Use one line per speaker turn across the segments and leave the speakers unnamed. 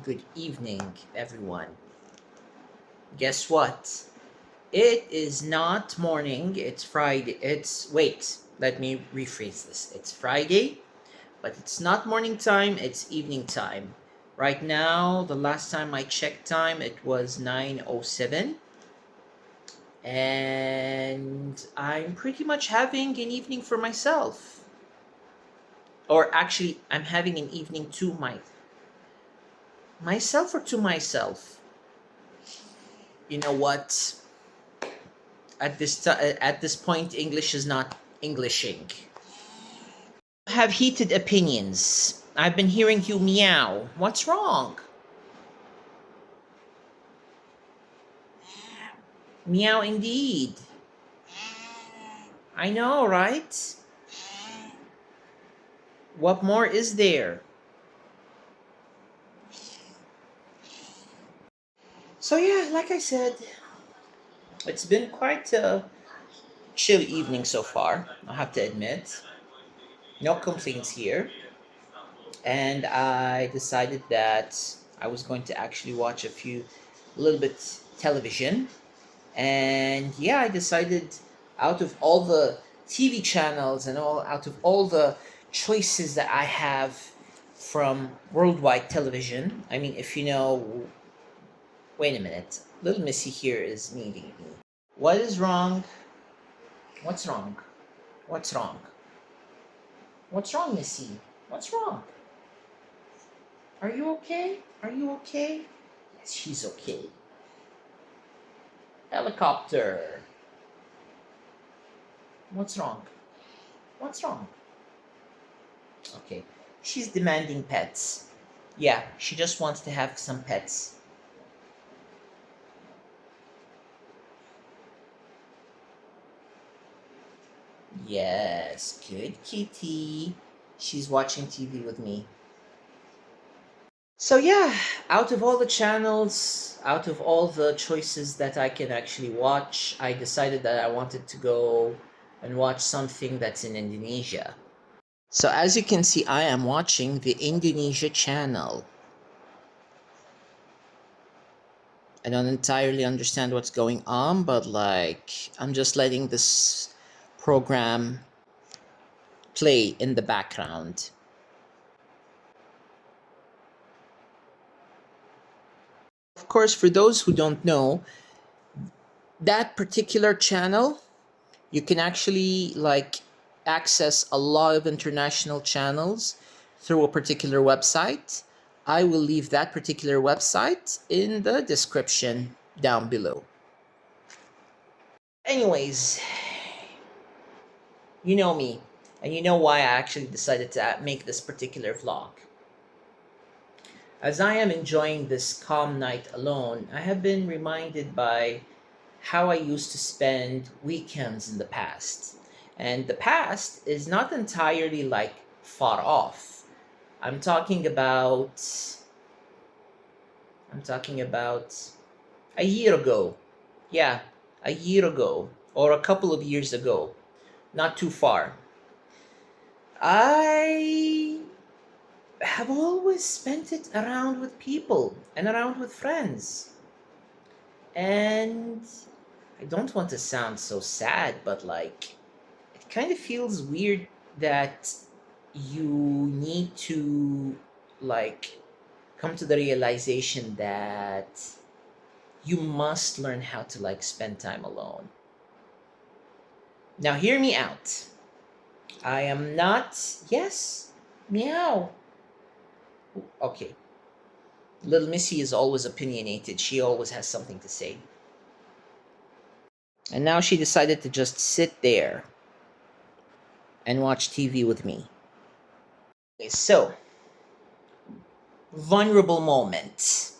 Good evening, everyone. Guess what? It is not morning, it's Friday. Let me rephrase this. It's Friday, but it's not morning time, it's evening time. Right now, the last time I checked time, it was 9:07, and I'm pretty much having an evening for myself. Or actually, I'm having an evening to myself or to myself. You know what? At this point, English is not Englishing. Have heated opinions. I've been hearing you meow. What's wrong? Meow indeed. I know, right? What more is there? So yeah, like I said, it's been quite a chill evening so far. I have to admit, no complaints here. And I decided that I was going to actually watch a little bit television. And yeah, I decided out of all the TV channels and out of all the choices that I have from worldwide television. I mean, if you know, wait a minute, little Missy here is needing me. What is wrong? What's wrong? What's wrong? What's wrong, Missy? What's wrong? Are you okay? Are you okay? Yes, she's okay. Helicopter. What's wrong? What's wrong? Okay. She's demanding pets. Yeah, she just wants to have some pets. Yes, good kitty. She's watching TV with me. So, yeah, out of all the channels, out of all the choices that I can actually watch, I decided that I wanted to go and watch something that's in Indonesia. So, as you can see, I am watching the Indonesia channel. I don't entirely understand what's going on, but I'm just letting this program play in the background. Of course, for those who don't know, that particular channel, you can actually access a lot of international channels through a particular website. I will leave that particular website in the description down below. Anyways, you know me, and you know why I actually decided to make this particular vlog. As I am enjoying this calm night alone, I have been reminded by how I used to spend weekends in the past. And the past is not entirely far off. I'm talking about I'm talking about a year ago. Yeah, a year ago or a couple of years ago. Not too far. I have always spent it around with people and around with friends. And I don't want to sound so sad, but it kind of feels weird that you need to like come to the realization that you must learn how to spend time alone. Now hear me out. I am not, yes, meow. Okay. Little Missy is always opinionated. She always has something to say. And now she decided to just sit there and watch TV with me. Okay, so, vulnerable moment.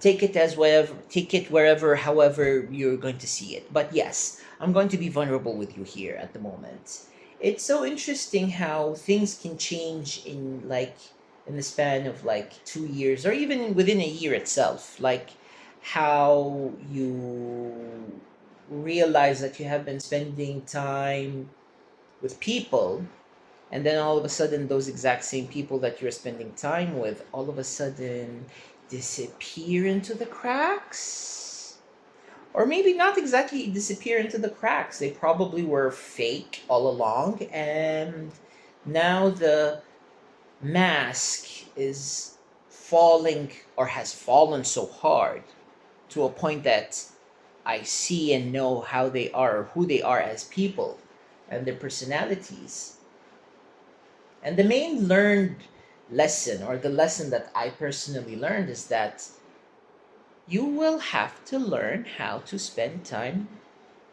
Take it wherever, however you're going to see it. But yes, I'm going to be vulnerable with you here at the moment. It's so interesting how things can change in the span of 2 years or even within a year itself. Like how you realize that you have been spending time with people And then all of a sudden, those exact same people that you're spending time with all of a sudden disappear into the cracks. Or maybe not exactly disappear into the cracks. They probably were fake all along, and now the mask is falling or has fallen so hard to a point that I see and know how they are or who they are as people and their personalities. And the main learned lesson, or the lesson that I personally learned, is that you will have to learn how to spend time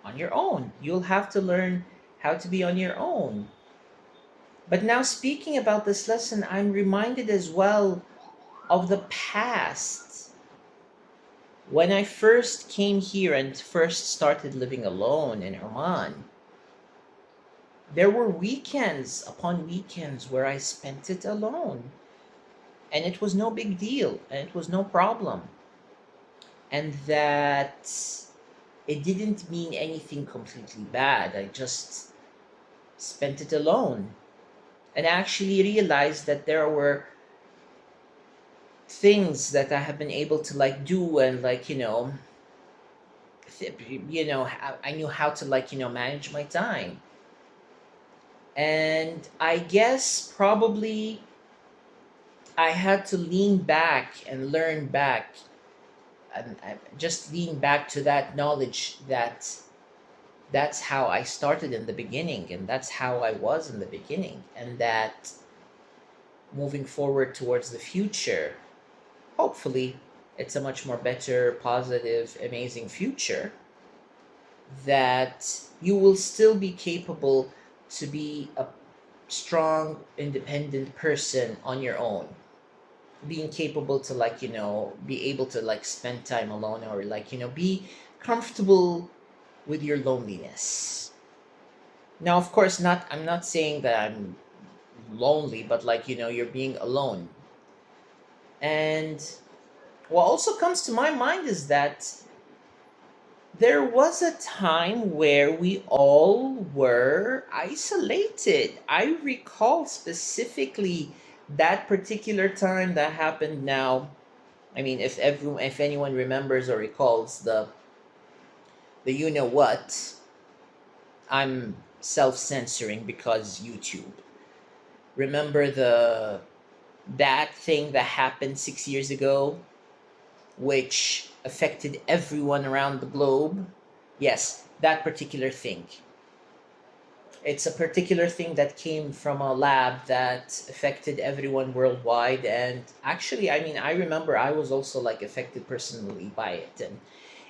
on your own. You'll have to learn how to be on your own. But now, speaking about this lesson, I'm reminded as well of the past. When I first came here and first started living alone in Oman, there were weekends upon weekends where I spent it alone. And it was no big deal, and it was no problem. And that it didn't mean anything completely bad. I just spent it alone. And I actually realized that there were things that I have been able to like do and like, I knew how to like, manage my time. And I guess probably I had to lean back and learn back and just lean back to that knowledge that that's how I started in the beginning and that's how I was in the beginning, and that moving forward towards the future, hopefully it's a much more better, positive, amazing future, that you will still be capable to be a strong, independent person on your own, being capable to like be able to like spend time alone, or like be comfortable with your loneliness. Now, of course, not I'm not saying that I'm lonely, but like you're being alone. And what also comes to my mind is that there was a time where we all were isolated. I recall specifically that particular time that happened now. I mean, if anyone remembers or recalls the you know what, I'm self-censoring because YouTube. Remember the that thing that happened 6 years ago, which affected everyone around the globe? Yes, that particular thing. It's a particular thing that came from a lab that affected everyone worldwide. And actually, I mean, I remember I was also like affected personally by it. And,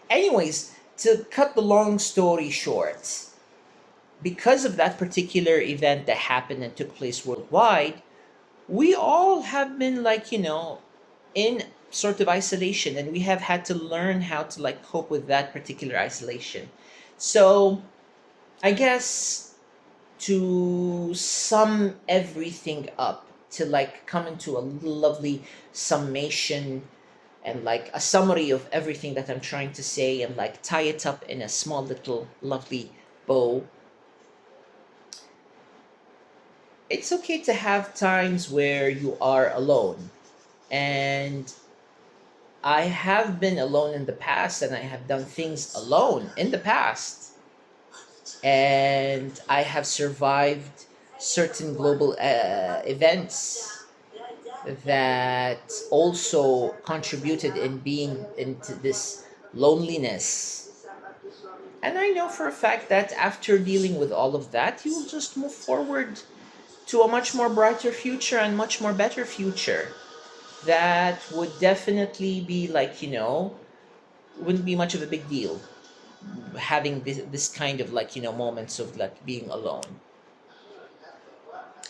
anyways, to cut the long story short, because of that particular event that happened and took place worldwide, we all have been like, in sort of isolation, and we have had to learn how to like cope with that particular isolation. So, I guess to sum everything up, to like come into a lovely summation and like a summary of everything that I'm trying to say and like tie it up in a small little lovely bow, it's okay to have times where you are alone. And I have been alone in the past, and I have done things alone in the past. And I have survived certain global events that also contributed in being into this loneliness. And I know for a fact that after dealing with all of that, you will just move forward to a much more brighter future and much more better future. That would definitely be like, wouldn't be much of a big deal having this kind of like, moments of like being alone.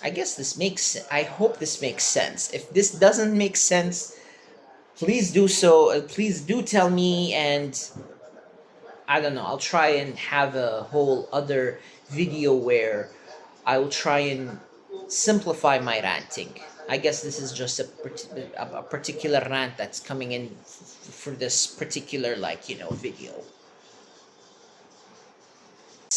I guess this makes, I hope this makes sense. If this doesn't make sense, please do so. Please do tell me, and I don't know, I'll try and have a whole other video where I will try and simplify my ranting. I guess this is just a particular rant that's coming in for this particular like video.